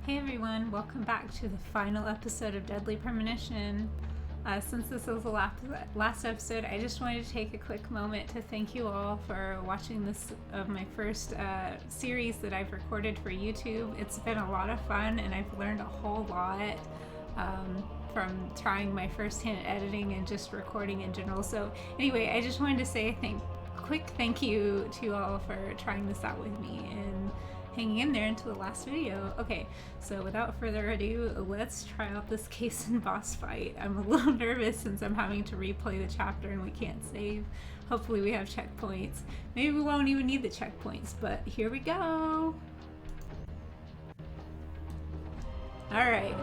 Hey everyone, welcome back to the final episode of Deadly Premonition. Since this was the last episode, I just wanted to take a quick moment to thank you all for watching this of my first series that I've recorded for YouTube. It's been a lot of fun and I've learned a whole lot from trying my first hand at editing and just recording in general. So anyway, I just wanted to say a quick thank you to you all for trying this out with me and hanging in there until the last video. Okay, so without further ado, let's try out this case and boss fight. I'm a little nervous since I'm having to replay the chapter and we can't save. Hopefully we have checkpoints. Maybe we won't even need the checkpoints, but here we go. Alright.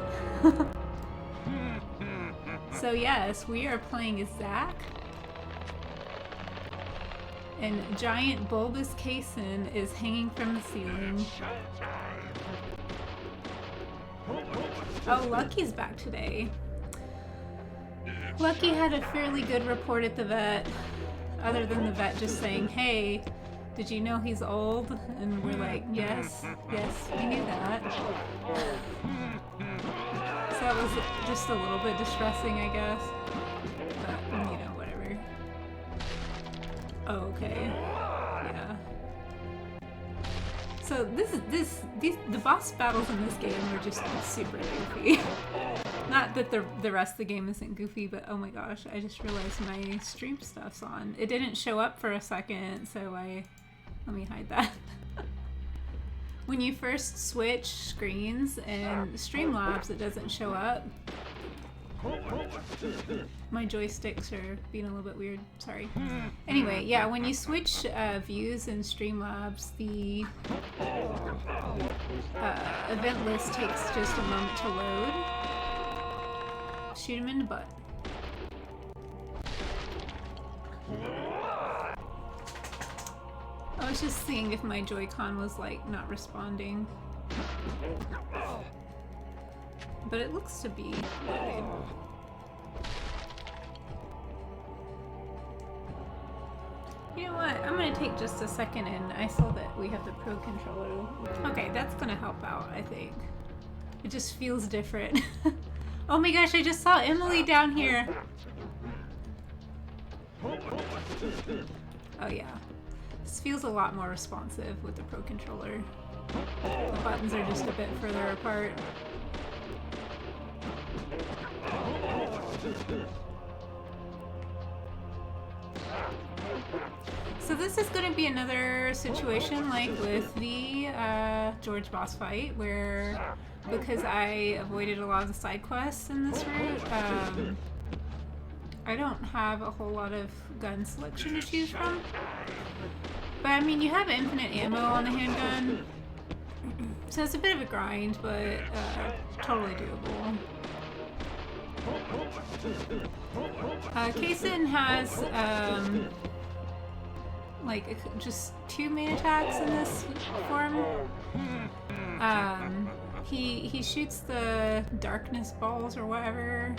So yes, we are playing as Zach. And giant bulbous caisson is hanging from the ceiling. Oh, Lucky's back today. Lucky had a fairly good report at the vet, other than the vet just saying, hey, did you know he's old? And we're like, yes, we knew that. So that was just a little bit distressing, I guess. But, you know, whatever. Oh, okay. Yeah. So the boss battles in this game are just super goofy. Not that the rest of the game isn't goofy, but oh my gosh, I just realized my stream stuff's on. It didn't show up for a second, so let me hide that. When you first switch screens in Streamlabs, it doesn't show up. My joysticks are being a little bit weird, sorry. Anyway, yeah, when you switch views in Streamlabs, the event list takes just a moment to load. Shoot him in the butt. I was just seeing if my Joy-Con was like not responding. But it looks to be loaded. You know what? I'm gonna take just a second and I saw that we have the Pro Controller. Okay, that's gonna help out, I think. It just feels different. Oh my gosh, I just saw Emily down here! Oh yeah. This feels a lot more responsive with the Pro Controller. The buttons are just a bit further apart. So this is going to be another situation like with the George boss fight, where because I avoided a lot of the side quests in this route, I don't have a whole lot of gun selection to choose from. But I mean, you have infinite ammo on the handgun, so it's a bit of a grind, but totally doable. Caisson has like just two main attacks in this form. He shoots the darkness balls or whatever,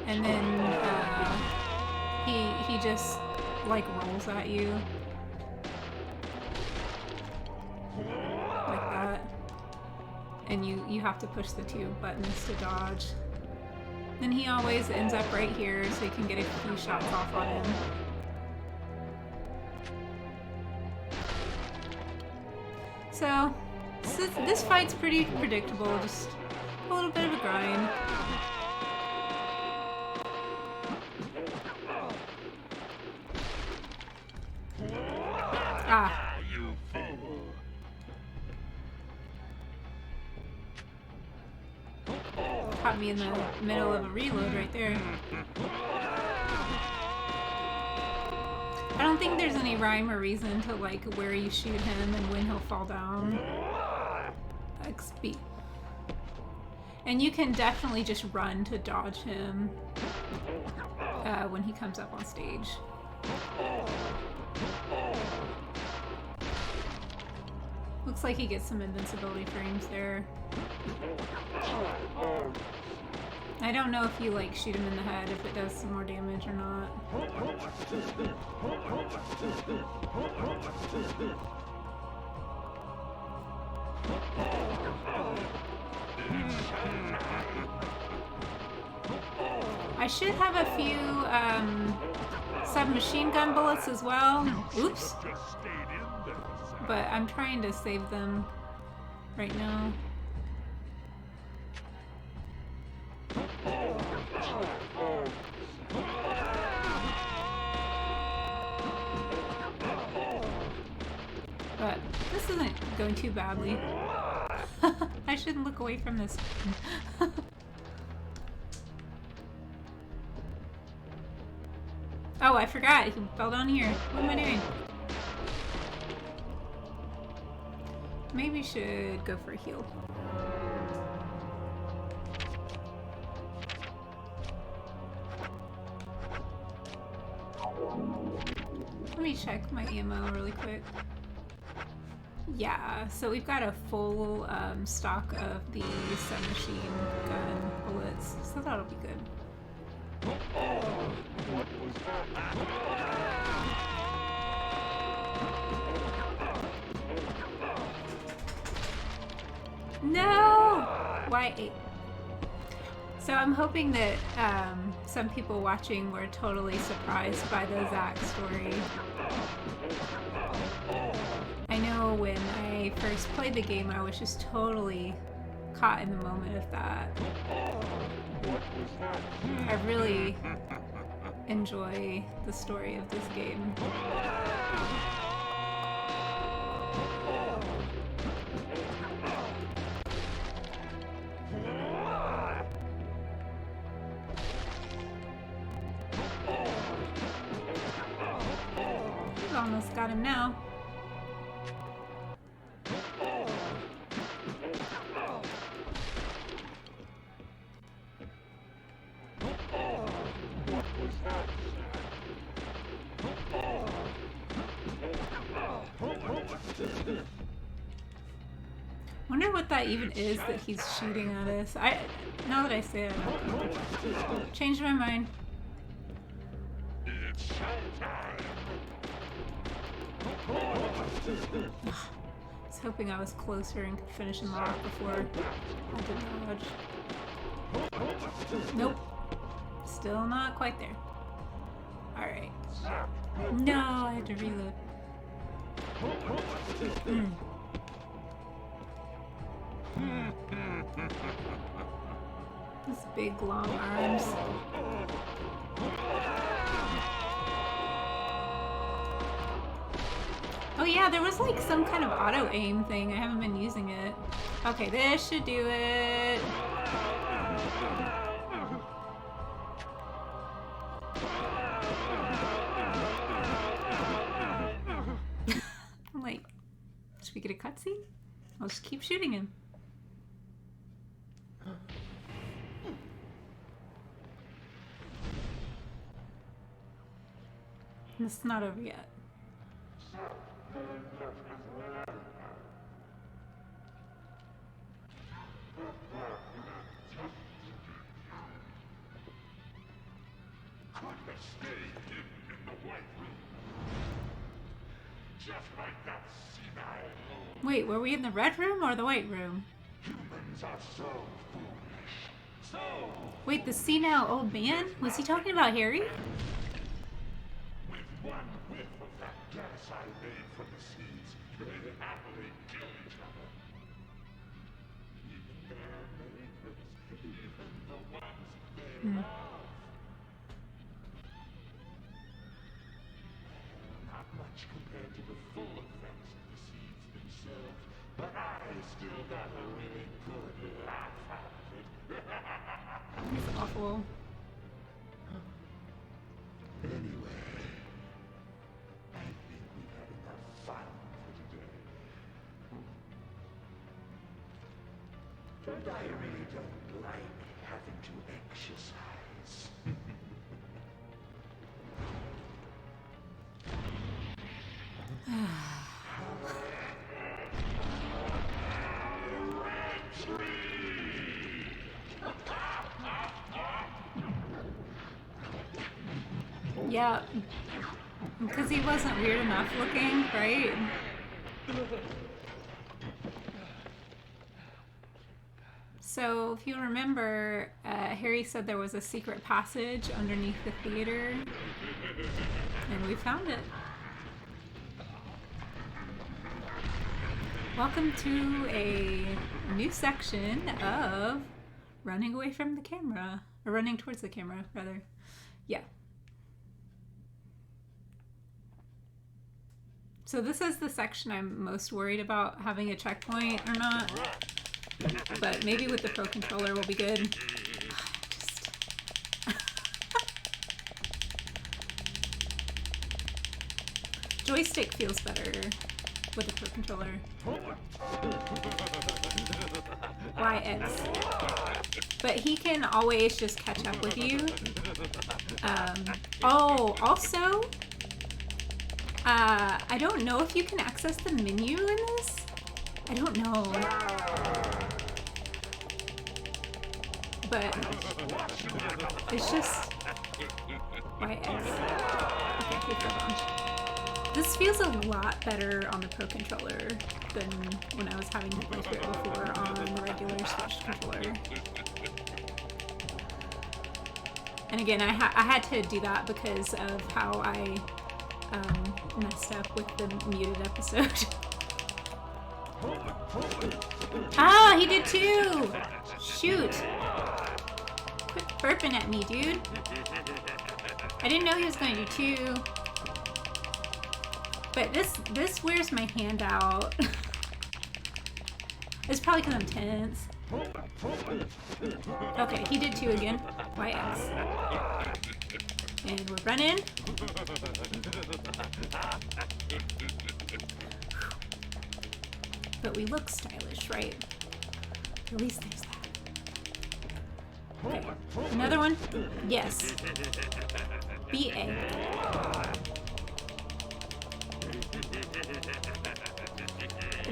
and then he just like rolls at you like that, and you have to push the two buttons to dodge. Then he always ends up right here, so you can get a few shots off on him. So this fight's pretty predictable, just a little bit of a grind. Ah. Caught me in the middle of a reload right there. I don't think there's any rhyme or reason to like where you shoot him and when he'll fall down. XP. And you can definitely just run to dodge him when he comes up on stage. Looks like he gets some invincibility frames there. I don't know if you like shoot him in the head, if it does some more damage or not. I should have a few submachine gun bullets as well. Oops. But I'm trying to save them right now. But this isn't going too badly. I shouldn't look away from this. Oh, I forgot. He fell down here. What am I doing? Maybe should go for a heal. Let me check my ammo really quick. Yeah, so we've got a full stock of the submachine gun bullets, so that'll be good. No! Why 8? So I'm hoping that some people watching were totally surprised by the Zach story. I know when I first played the game, I was just totally caught in the moment of that. I really enjoy the story of this game. We've almost got him now. Wonder what that even is that he's shooting at us. Now that I say it, I don't know. Changed my mind. I was hoping I was closer and could finish him off before I did dodge. Nope. Still not quite there. Alright. No, I had to reload. These big long arms. Oh yeah, there was like some kind of auto aim thing. I haven't been using it. Okay, this should do it. I'm like, should we get a cutscene? I'll just keep shooting him. It's not over yet. Wait, were we in the red room or the white room? Wait, the senile old man? Was he talking about Harry? One whiff of that gas I made from the seeds, they'd happily kill each other. Even their neighbors, even the ones they love. Not much compared to the full effects of the seeds themselves, but I still got a really good laugh out of it. That's awful. Anyway. I think we've had enough fun for today. But I really don't like having to exercise. Yeah, because he wasn't weird enough looking, right? So, if you remember, Harry said there was a secret passage underneath the theater, and we found it. Welcome to a new section of running away from the camera, or running towards the camera, rather. Yeah. So this is the section I'm most worried about having a checkpoint or not. But maybe with the Pro Controller we'll be good. Joystick feels better with the Pro Controller. YX. But he can always just catch up with you. Oh, also, I don't know if you can access the menu in this. I don't know. But it's just YX. Okay, hold on. This feels a lot better on the Pro Controller than when I was having to play through it before on the regular Switch controller. And again, I had to do that because of how I messed up with the muted episode. Ah, he did too! Shoot! Quit burping at me, dude. I didn't know he was going to do two. But this wears my hand out. It's probably because I'm tense. Okay, he did two again. YX. And we're running. But we look stylish, right? At least there's that. Okay. Another one? Yes. BA.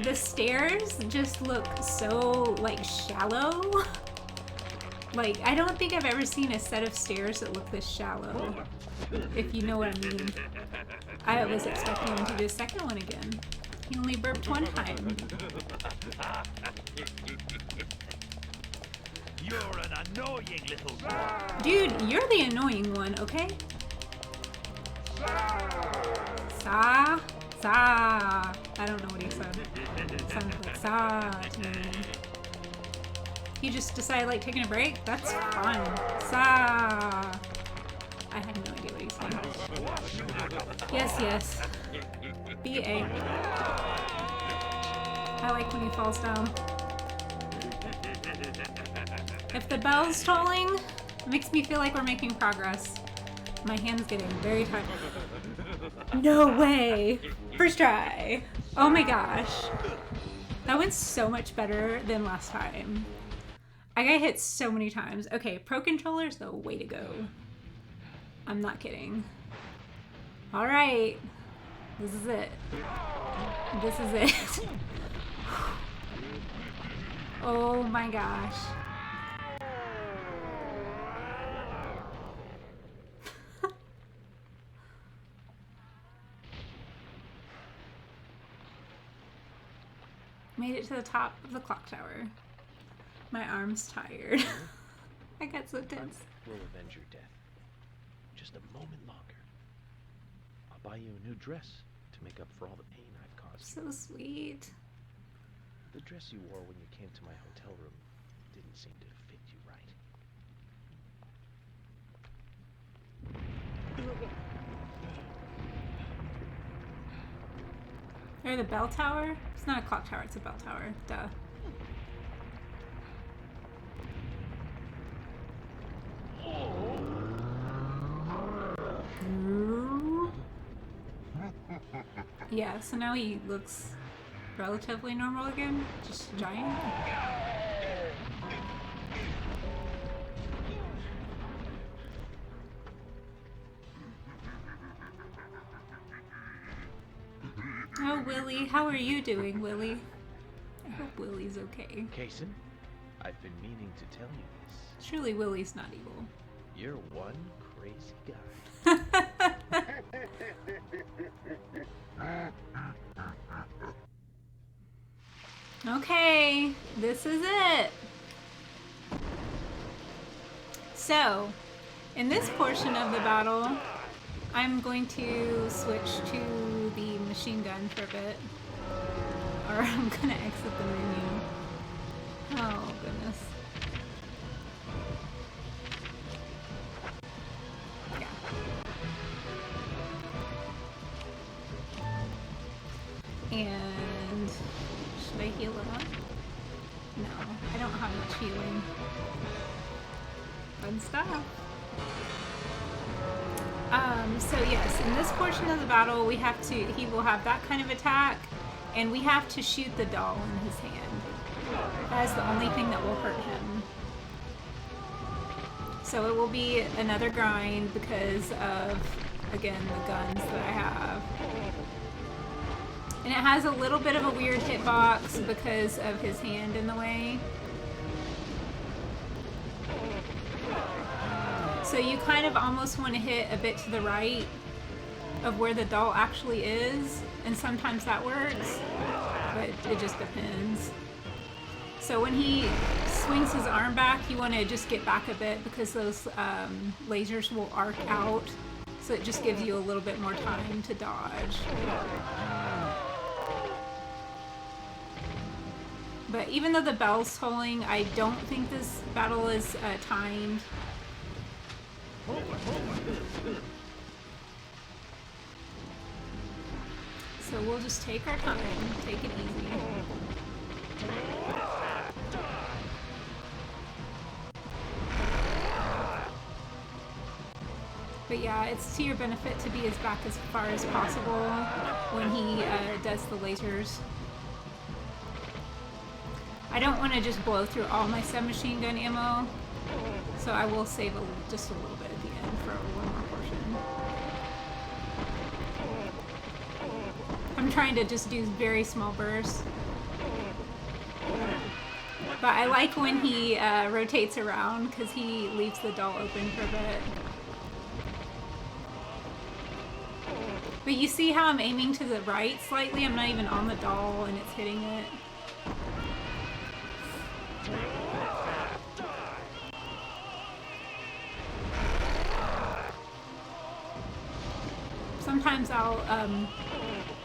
The stairs just look so, like, shallow. Like, I don't think I've ever seen a set of stairs that look this shallow. If you know what I mean. I was expecting him to do a second one again. He only burped one time. You're an annoying little... Dude, you're the annoying one, okay? Sa. I don't know what he said. It sounded like sa to me. He just decided like taking a break? That's fine. Sa. I had no idea what he said. Yes. BA. I like when he falls down. If the bell's tolling, it makes me feel like we're making progress. My hand's getting very tight. No way! First try! Oh my gosh. That went so much better than last time. I got hit so many times. Okay, Pro Controller's the way to go. I'm not kidding. Alright. This is it. This is it. Oh my gosh. Made it to the top of the clock tower. My arm's tired. I got so tense. We'll avenge your death. Just a moment longer. I'll buy you a new dress to make up for all the pain I've caused you. So sweet. The dress you wore when you came to my hotel room didn't seem to fit you right. Or the bell tower? It's not a clock tower, it's a bell tower. Duh. Yeah, so now he looks relatively normal again. Just giant. Oh, Willie. How are you doing, Willie? I hope Willie's okay. Kason, I've been meaning to tell you this. Surely Willie's not evil. You're one crazy guy. Okay, this is it. So, in this portion of the battle, I'm going to switch to the machine gun for a bit. Or I'm gonna exit the menu. Oh, goodness. Yeah. And should I heal it up? No, I don't have much healing. Fun stuff. So yes, in this portion of the battle, he will have that kind of attack, and we have to shoot the doll in his hand. That is the only thing that will hurt him. So it will be another grind because of, again, the guns that I have. And it has a little bit of a weird hitbox because of his hand in the way. So you kind of almost want to hit a bit to the right of where the doll actually is, and sometimes that works, but it just depends. So when he swings his arm back, you want to just get back a bit because those lasers will arc out, so it just gives you a little bit more time to dodge. But even though the bell's tolling, I don't think this battle is timed. So we'll just take our time, take it easy. But yeah, it's to your benefit to be as back as far as possible when he does the lasers. I don't want to just blow through all my submachine gun ammo, so I will save just a little bit at the end for one more portion. I'm trying to just do very small bursts. But I like when he rotates around because he leaves the doll open for a bit. But you see how I'm aiming to the right slightly? I'm not even on the doll and it's hitting it. Sometimes I'll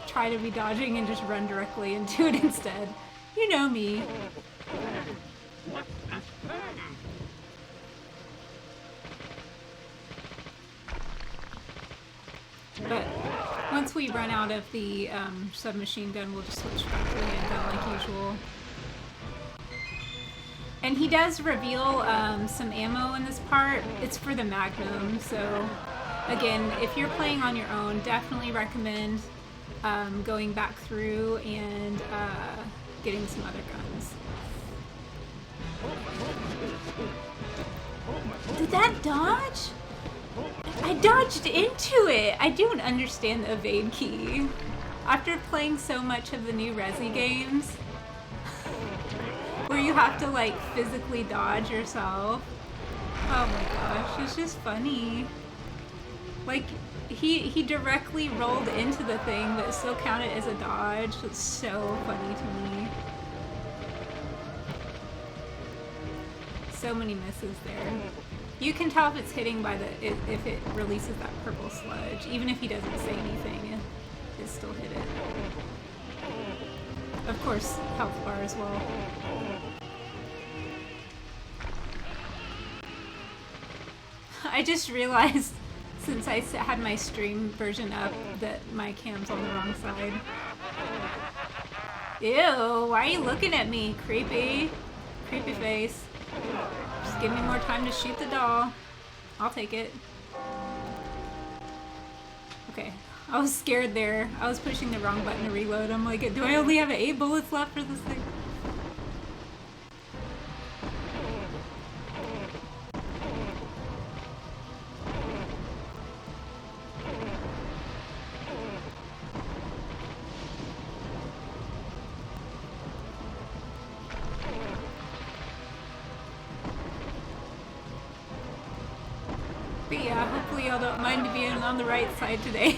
try to be dodging and just run directly into it instead. You know me. But once we run out of the submachine gun, we'll just switch back to the handgun like usual. And he does reveal some ammo in this part. It's for the Magnum, so again, if you're playing on your own, definitely recommend going back through and getting some other guns. Did that dodge? I dodged into it! I don't understand the evade key. After playing so much of the new Resi games, where you have to like physically dodge yourself. Oh my gosh, it's just funny. Like, he directly rolled into the thing, but still counted as a dodge. It's so funny to me. So many misses there. You can tell if it's hitting by if it releases that purple sludge. Even if he doesn't say anything, it still hit it. Of course, health bar as well. I just realized, since I had my stream version up, that my cam's on the wrong side. Ew, why are you looking at me? Creepy. Creepy face. Just give me more time to shoot the doll. I'll take it. Okay. I was scared there. I was pushing the wrong button to reload. I'm like, do I only have 8 bullets left for this thing? But yeah, hopefully y'all don't mind being on the right side today.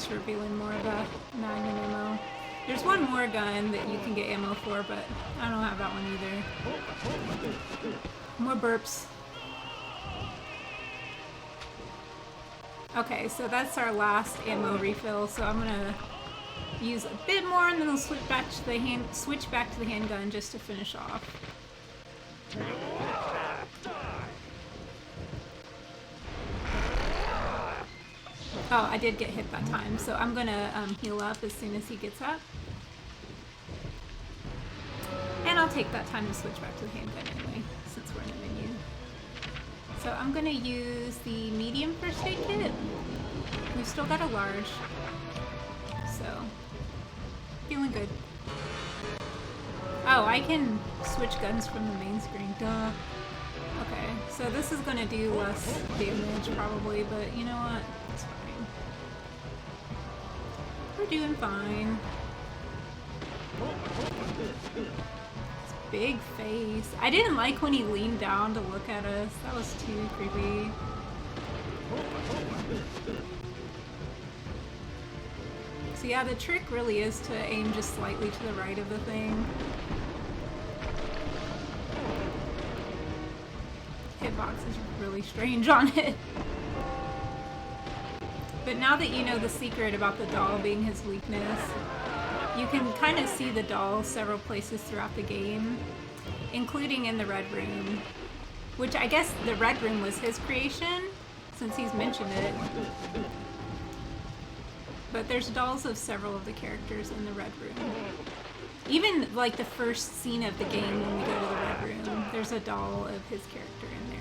just revealing more of the Magnum ammo. There's one more gun that you can get ammo for, but I don't have that one either. More burps. Okay, so that's our last ammo refill, so I'm gonna use a bit more and then I'll switch back to the handgun just to finish off. Oh, I did get hit that time, so I'm gonna heal up as soon as he gets up. And I'll take that time to switch back to the handgun anyway, since we're in the menu. So I'm gonna use the medium first aid kit. We've still got a large, so feeling good. Oh, I can switch guns from the main screen, duh. Okay, so this is gonna do less damage probably, but you know what? It's fine. We're doing fine. His big face. I didn't like when he leaned down to look at us. That was too creepy. So yeah, the trick really is to aim just slightly to the right of the thing. Hitbox is really strange on it. But now that you know the secret about the doll being his weakness, you can kind of see the doll several places throughout the game, including in the Red Room, which I guess the Red Room was his creation, since he's mentioned it. But there's dolls of several of the characters in the Red Room. Even like the first scene of the game when we go to the Red Room, there's a doll of his character in there.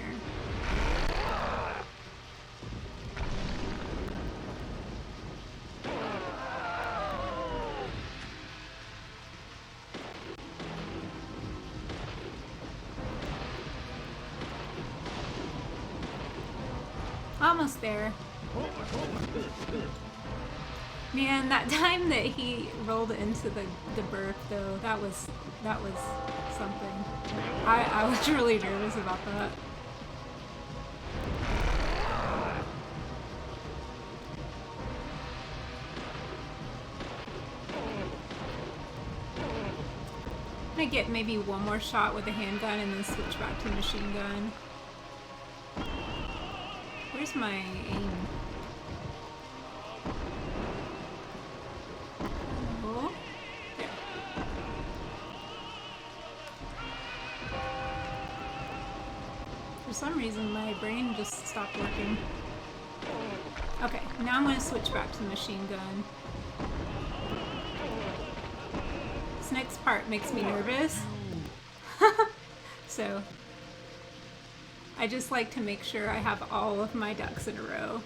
Almost there. Man, that time that he rolled into the berth though, that was something. I was really nervous about that. I'm gonna get maybe one more shot with a handgun and then switch back to machine gun. Where's my aim? Oh, there. For some reason, my brain just stopped working. Okay, now I'm going to switch back to the machine gun. This next part makes me nervous. So I just like to make sure I have all of my ducks in a row.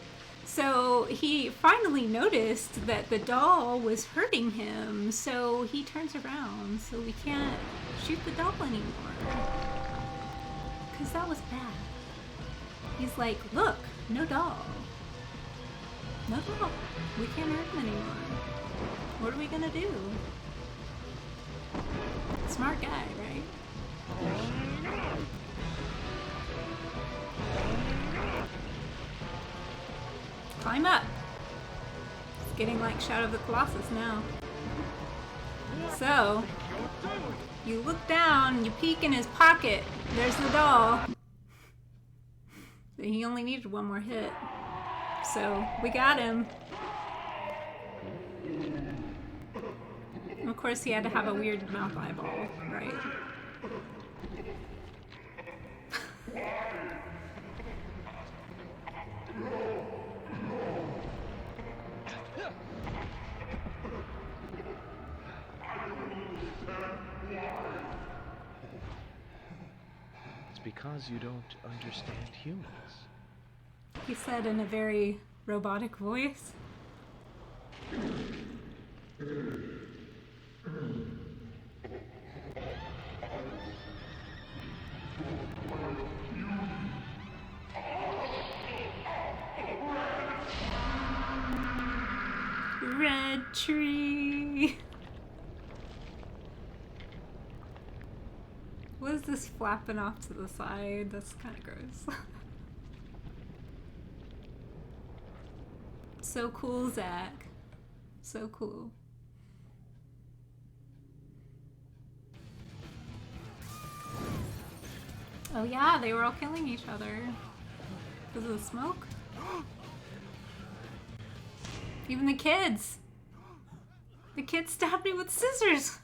So he finally noticed that the doll was hurting him, so he turns around, so we can't shoot the doll anymore. Because that was bad. He's like, look, no doll. No doll. We can't hurt him anymore. What are we gonna do? Smart guy, right? Climb up. It's getting like Shadow of the Colossus now. So, you look down, you peek in his pocket. There's the doll. He only needed one more hit. So, we got him. And of course, he had to have a weird mouth eyeball, right? It's because you don't understand humans. He said in a very robotic voice. Red tree. What is this flapping off to the side? That's kind of gross. So cool, Zach. So cool. Oh yeah, they were all killing each other. Because of the smoke? Even the kids! The kids stabbed me with scissors!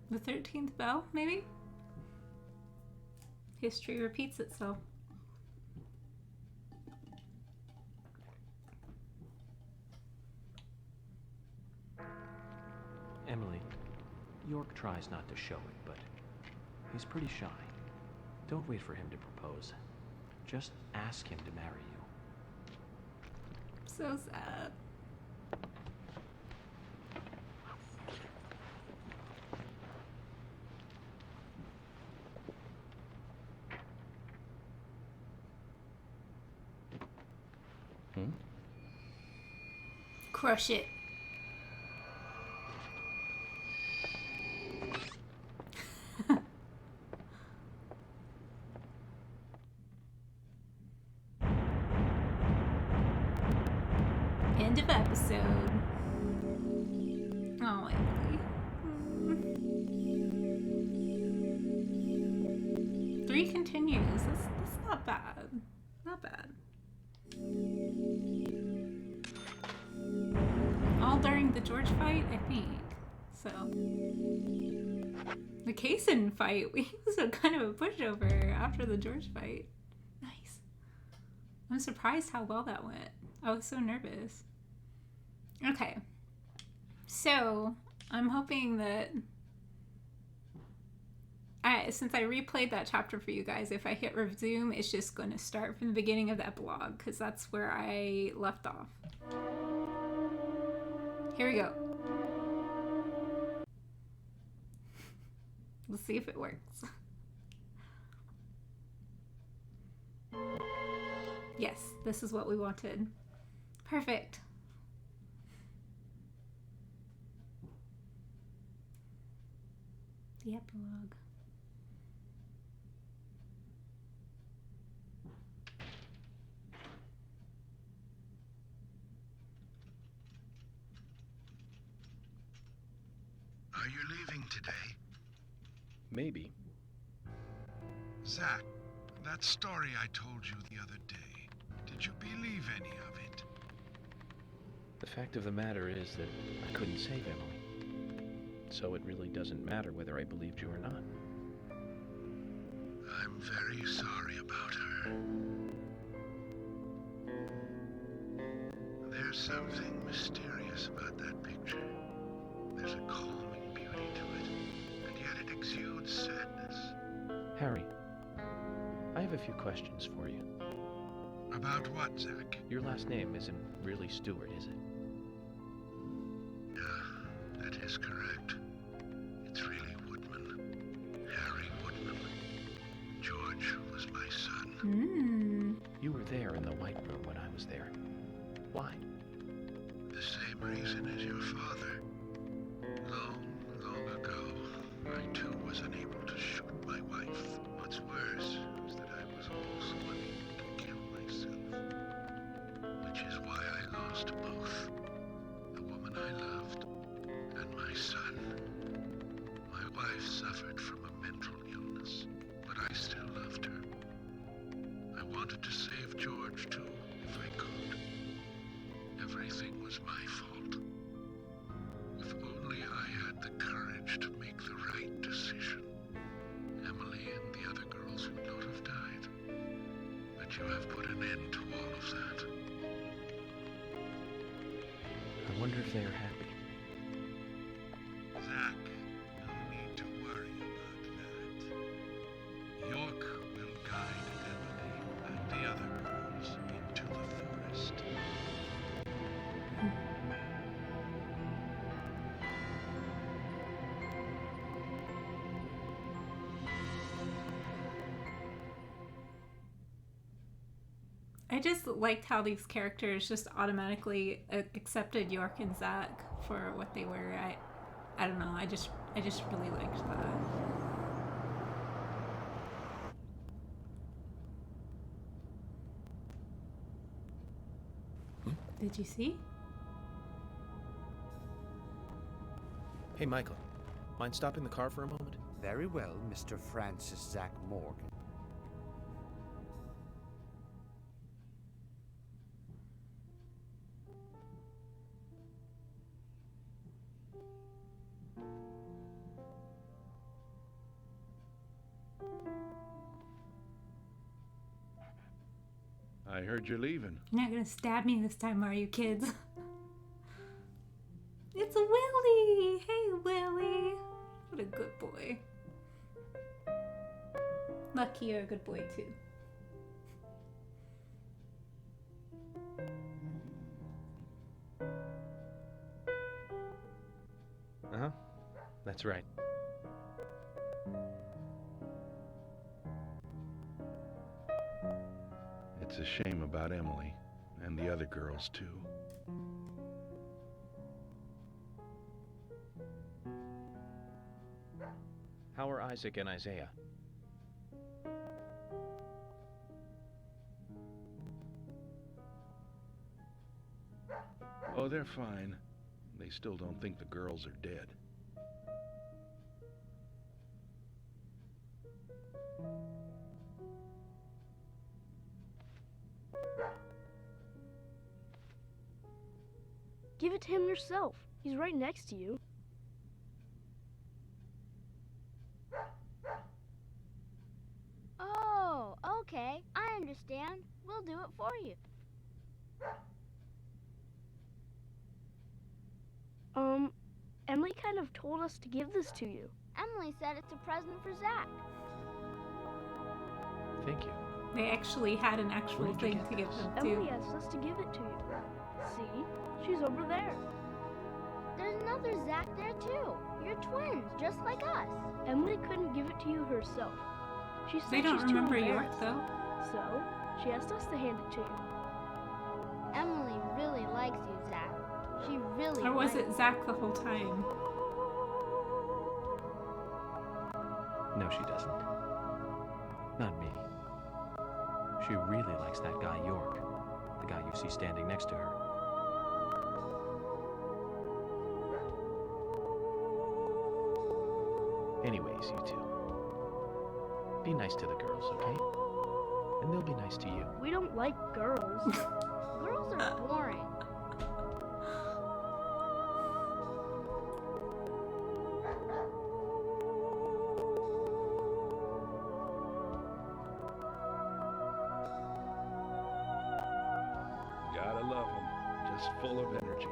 The 13th bell, maybe? History repeats itself. Emily, York tries not to show it, but he's pretty shy. Don't wait for him to propose. Just ask him to marry you. So sad. Crush it. End of episode. Oh, Emily. 3 continues. That's not bad. Not bad. All during the George fight, I think. So. The Kaysen fight, he was a kind of a pushover after the George fight. Nice. I'm surprised how well that went. I was so nervous. Okay. So, I'm hoping that since I replayed that chapter for you guys, if I hit resume, it's just going to start from the beginning of the epilogue, because that's where I left off. Here we go. Let's see if it works. Yes, this is what we wanted. Perfect. The epilogue. Are you leaving today? Maybe. Zach, that story I told you the other day, did you believe any of it? The fact of the matter is that I couldn't save Emily. So it really doesn't matter whether I believed you or not. I'm very sorry about her. There's something mysterious about that picture. There's a calming beauty to it, and yet it exudes sadness. Harry, I have a few questions for you. About what, Zach? Your last name isn't really Stewart, is it? Yeah, that is correct. It's really Woodman. Harry Woodman. George was my son. You were there in the White Room when I was there. Why? The same reason as your father. Long, long ago, I too was unable to shoot my wife. What's worse is that I was also unable to kill myself. Which is why I lost both. The woman I loved and my son. My wife suffered from a mental illness, but I still loved her. I wanted to save George too, if I could. Everything was my fault. If only I had the courage to make the right decision. Emily and the other girls would not have died. But you have put an end to all of that. I wonder if they are happy. Zach, no need to worry about that. York will guide Emily and the other girls into the forest. I just liked how these characters just automatically accepted York and Zach for what they were. I don't know. I just really liked that. Did you see? Hey, Michael. Mind stopping the car for a moment? Very well, Mr. Francis Zach Morgan. I heard you're leaving. You're not gonna stab me this time, are you, kids? It's Willie! Hey, Willie! What a good boy. Lucky you're a good boy, too. Uh-huh. That's right. It's a shame about Emily, and the other girls, too. How are Isaac and Isaiah? Oh, they're fine. They still don't think the girls are dead. Give it to him yourself. He's right next to you. Oh, okay. I understand. We'll do it for you. Emily kind of told us to give this to you. Emily said it's a present for Zach. Thank you. They actually had an actual Where did you thing get to give this? them, Emily too. asked us to give it to you. See? She's over there. There's another Zach there too. You're twins, just like us. Emily couldn't give it to you herself. She said They don't she's too remember York, embarrassed. though. So, she asked us to hand it to you. Emily really likes you, Zach. She really Or was likes it Zach the whole time? No, she doesn't. Not me. She really likes that guy York. The guy you see standing next to her. Anyways, you two. Be nice to the girls, okay? And they'll be nice to you. We don't like girls. Girls are boring. Gotta love them. Just full of energy.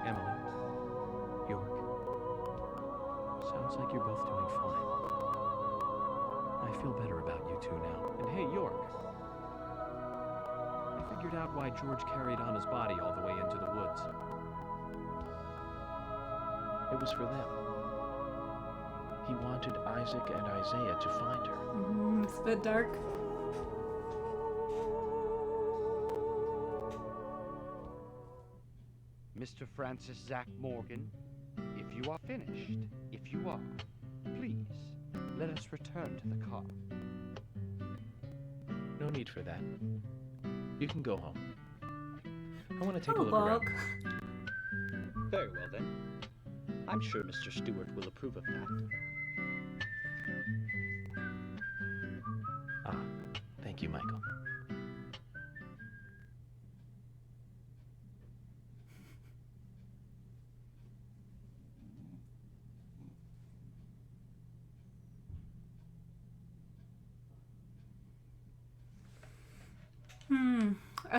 Emily, York. Sounds like you're both doing fine. I feel better about you two now. And hey, York. I figured out why George carried Anna's body all the way into the woods. It was for them. He wanted Isaac and Isaiah to find her. It's a bit dark. Mr. Francis Zach Morgan, if you are finished, if you are, please, let us return to the car. No need for that. You can go home. I want to take a Oh, look around. Bog. Very well then. I'm sure Mr. Stewart will approve of that. Ah, thank you, Michael.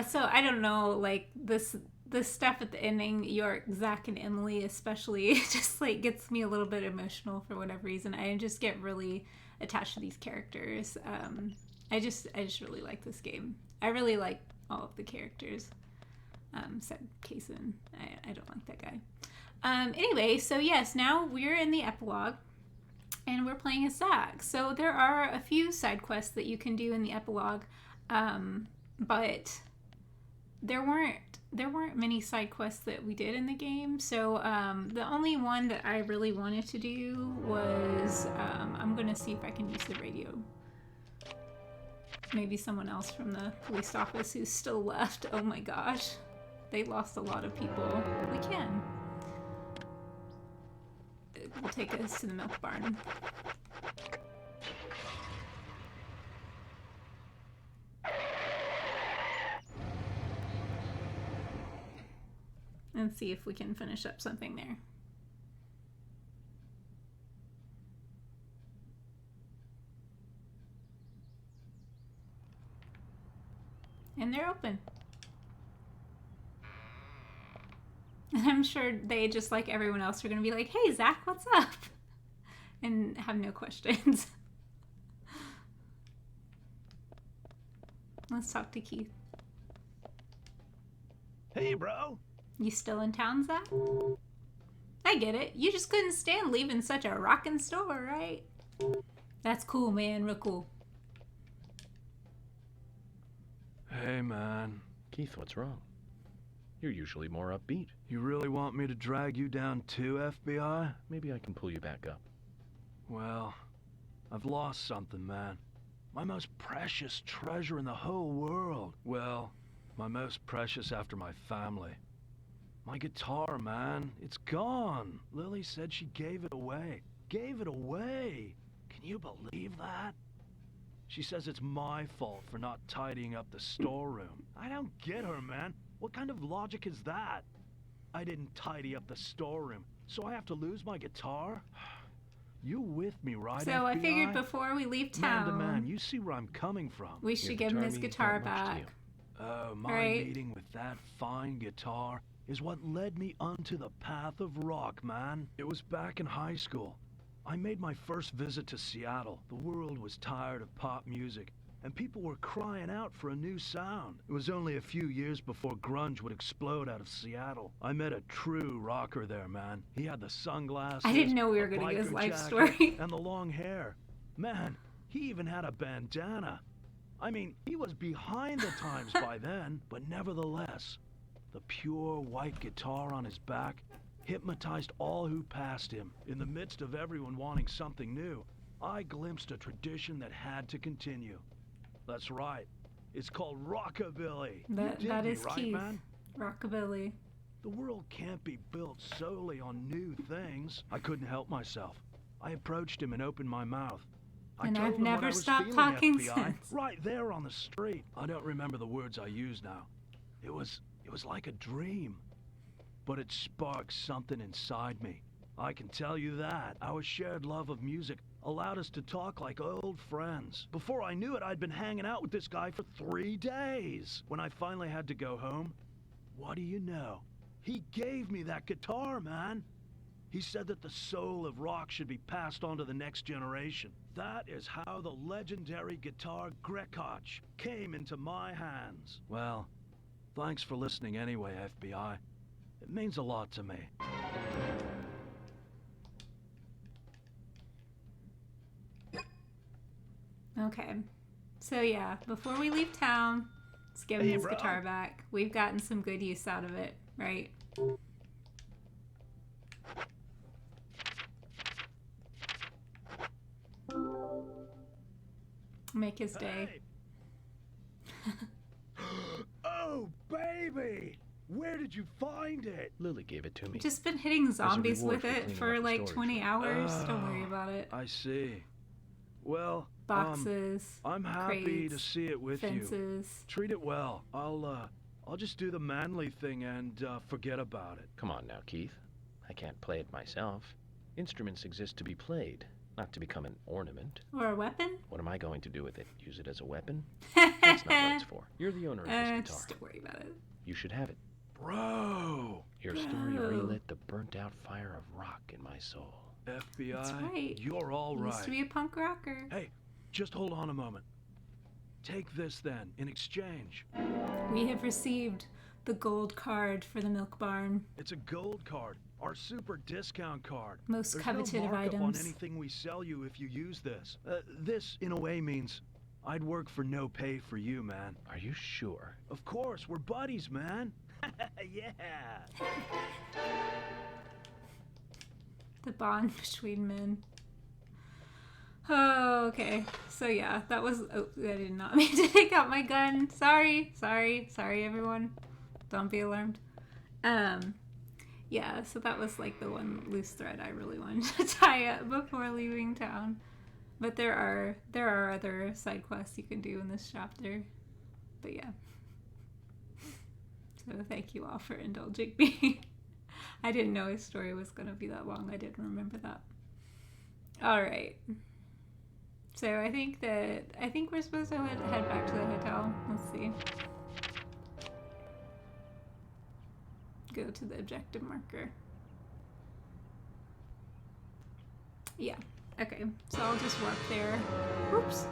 So I don't know, like this stuff at the ending, York, Zach, and Emily especially, just like gets me a little bit emotional for whatever reason. I just get really attached to these characters. I just really like this game. I really like all of the characters. Except Kaysen. I don't like that guy. Anyway, so yes, now we're in the epilogue. And we're playing as Zach. So there are a few side quests that you can do in the epilogue. But there weren't there weren't many side quests that we did in the game, so the only one that I really wanted to do was I'm gonna see if I can use the radio. Maybe someone else from the police office who's still left. Oh my gosh, they lost a lot of people. We can. It will take us to the milk barn. And see if we can finish up something there. And they're open. And I'm sure they, just like everyone else, are going to be like, hey, Zach, what's up? And have no questions. Let's talk to Keith. Hey, bro. You still in town, Zach? I get it. You just couldn't stand leaving such a rockin' store, right? That's cool, man. Real cool. Hey, man. Keith, what's wrong? You're usually more upbeat. You really want me to drag you down too, FBI? Maybe I can pull you back up. Well, I've lost something, man. My most precious treasure in the whole world. Well, my most precious after my family. My guitar, man. It's gone. Lily said she gave it away. Gave it away. Can you believe that? She says it's my fault for not tidying up the storeroom. I don't get her, man. What kind of logic is that? I didn't tidy up the storeroom, so I have to lose my guitar? You with me, right, So FBI? I figured before we leave Man to town, man, you see where I'm coming from. we should give him his guitar back. Oh, my Right. meeting with that fine guitar is what led me onto the path of rock, man. It was back in high school. I made my first visit to Seattle. The world was tired of pop music, and people were crying out for a new sound. It was only a few years before grunge would explode out of Seattle. I met a true rocker there, man. He had the sunglasses. I didn't know we were the going to get his biker life jacket, story. and the long hair. Man, he even had a bandana. I mean, he was behind the times by then, but nevertheless, the pure white guitar on his back hypnotized all who passed him. In the midst of everyone wanting something new, I glimpsed a tradition that had to continue. That's right. It's called rockabilly. That is right, Keith. man? Rockabilly. The world can't be built solely on new things. I couldn't help myself. I approached him and opened my mouth. I And told I've him what never I was stopped feeling, talking FBI, since. right there on the street. I don't remember the words I used now. It was like a dream. But it sparked something inside me. I can tell you that. Our shared love of music allowed us to talk like old friends. Before I knew it, I'd been hanging out with this guy for 3 days. When I finally had to go home, what do you know? He gave me that guitar, man. He said that the soul of rock should be passed on to the next generation. That is how the legendary guitar Grekach came into my hands. Well, thanks for listening anyway, FBI. It means a lot to me. Okay. So yeah, before we leave town, let's give him Hey, his bro. guitar back. We've gotten some good use out of it, right? Make his day. Hey. Oh, baby! Where did you find it? Lily gave it to me. Just been hitting zombies reward with for it cleaning for up the like storage 20 room. hours. Don't worry about it. I see. Well, Boxes, I'm happy crates, to see it with you. fences. Treat it well. I'll just do the manly thing and forget about it. Come on now, Keith. I can't play it myself. Instruments exist to be played, not to become an ornament. Or a weapon? What am I going to do with it? Use it as a weapon? That's not what it's for. You're the owner of this guitar. Just don't worry about it. You should have it. Bro! Your story Bro. relit the burnt-out fire of rock in my soul. FBI, That's right. you're all He right. used to be a punk rocker. Hey, just hold on a moment. Take this then, in exchange. We have received the gold card for the milk barn. It's a gold card, our super discount card. Most There's coveted no of markup items. on anything we sell you if you use this. This, in a way, means I'd work for no pay for you, man. Are you sure? Of course, we're buddies, man. Yeah. The bond between men. Oh, okay. So yeah, that was. Oh, I did not mean to take out my gun. Sorry, everyone. Don't be alarmed. Yeah. So that was like the one loose thread I really wanted to tie up before leaving town. But there are other side quests you can do in this chapter. But yeah. So thank you all for indulging me. I didn't know his story was going to be that long. I didn't remember that. All right. So I think we're supposed to head back to the hotel. Let's see. Go to the objective marker. Yeah. Okay. So I'll just warp there. Whoops.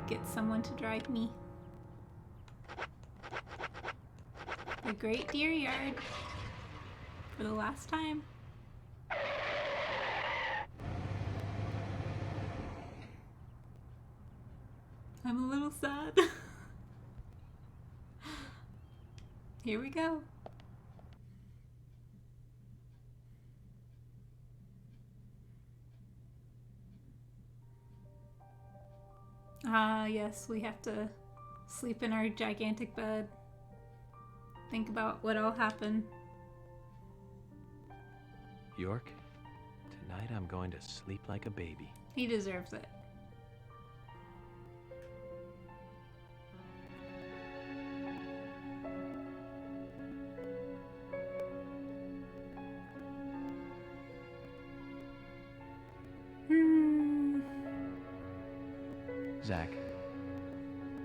Get someone to drive me. The Great Deer Yard. For the last time. I'm a little sad. Here we go. Ah, yes, we have to sleep in our gigantic bed. Think about what all happened. York, tonight I'm going to sleep like a baby. He deserves it. Zach,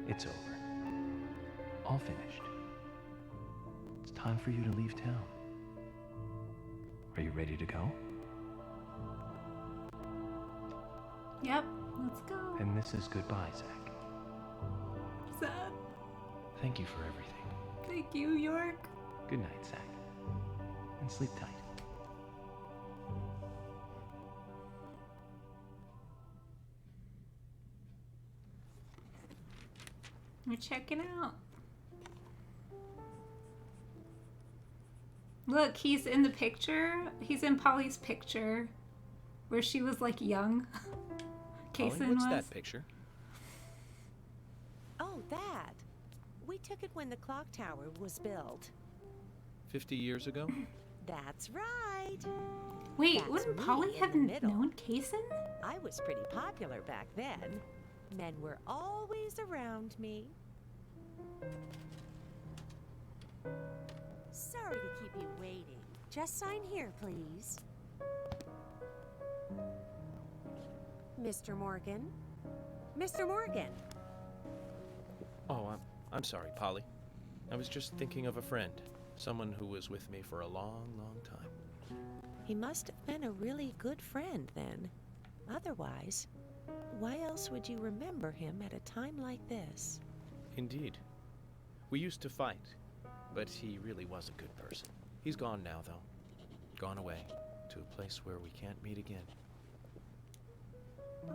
it's over. All finished. It's time for you to leave town. Are you ready to go? Yep, let's go. And this is goodbye, Zach. Sad. Thank you for everything. Thank you, York. Good night, Zach. And sleep tight. We're checking out. Look, he's in the picture. He's in Polly's picture where she was like young. Kason What's was. that picture? Oh, that. We took it when the clock tower was built. 50 years ago? That's right. Wait, That's wouldn't me Polly in have the middle. known Kason? I was pretty popular back then. Men were always around me. Sorry to keep you waiting. Just sign here, please. Mr. Morgan? Mr. Morgan! Oh, I'm sorry, Polly. I was just thinking of a friend. Someone who was with me for a long, long time. He must have been a really good friend then. Otherwise, why else would you remember him at a time like this? Indeed. We used to fight, but he really was a good person. He's gone now, though. Gone away to a place where we can't meet again.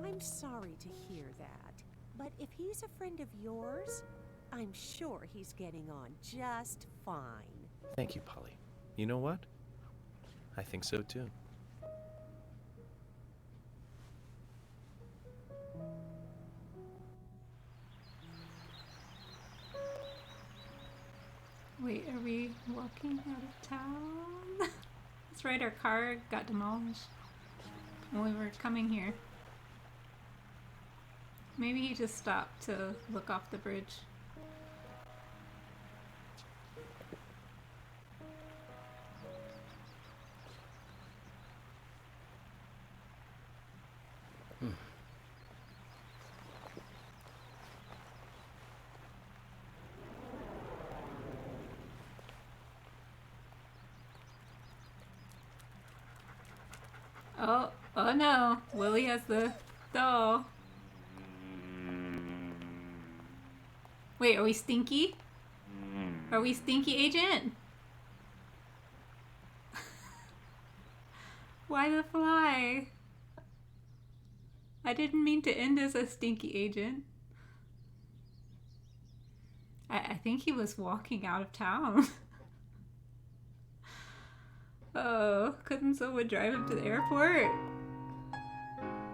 I'm sorry to hear that, but if he's a friend of yours, I'm sure he's getting on just fine. Thank you, Polly. You know what? I think so, too. Wait, are we walking out of town? That's right, our car got demolished when we were coming here. Maybe he just stopped to look off the bridge. Oh no, Willie has the doll. Wait, are we stinky? Are we stinky agent? Why the fly? I didn't mean to end as a stinky agent. I think he was walking out of town. Oh, couldn't someone drive him to the airport?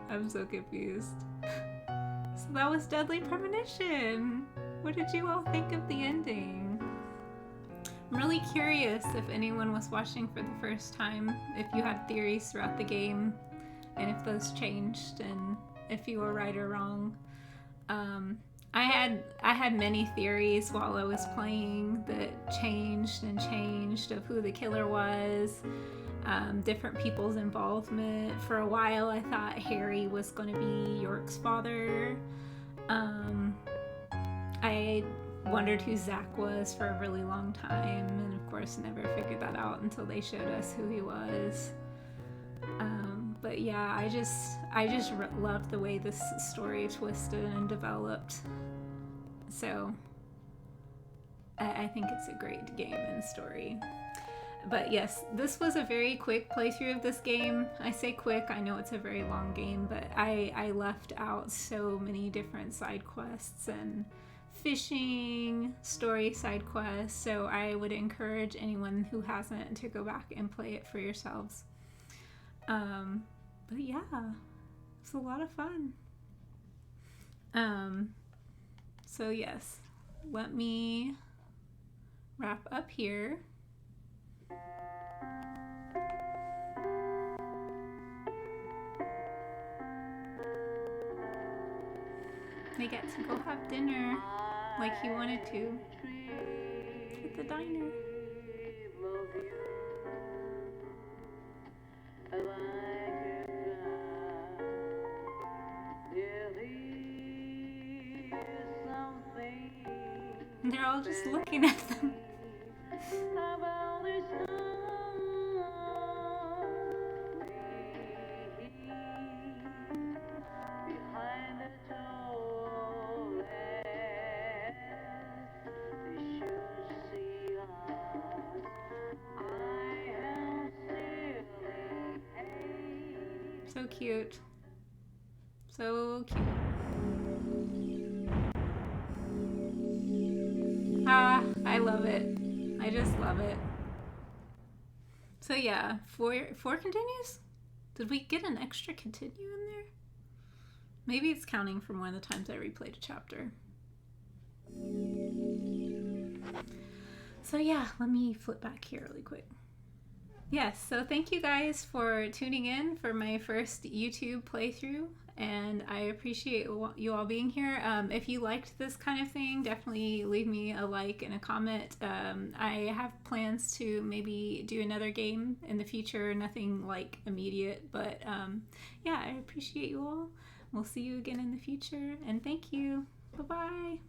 I'm so confused. So that was Deadly Premonition. What did you all think of the ending? I'm really curious if anyone was watching for the first time, if you had theories throughout the game, and if those changed, and if you were right or wrong. I had many theories while I was playing that changed and changed of who the killer was, different people's involvement. For a while I thought Harry was going to be York's father. I wondered who Zach was for a really long time, and of course never figured that out until they showed us who he was. But yeah, I just loved the way this story twisted and developed. So I think it's a great game and story. But yes, this was a very quick playthrough of this game. I say quick, I know it's a very long game, but I left out so many different side quests and fishing, story side quests, so I would encourage anyone who hasn't to go back and play it for yourselves. But yeah, it's a lot of fun. So yes, let me wrap up here. They get to go have dinner like he wanted to at the diner. And they're all just looking at them. So cute. So cute. Ah, I love it. I just love it. So yeah, four continues? Did we get an extra continue in there? Maybe it's counting from one of the times I replayed a chapter. So yeah, let me flip back here really quick. Yes, so thank you guys for tuning in for my first YouTube playthrough, and I appreciate you all being here. If you liked this kind of thing, definitely leave me a like and a comment. I have plans to maybe do another game in the future, nothing like immediate, but yeah, I appreciate you all. We'll see you again in the future, and thank you. Bye-bye.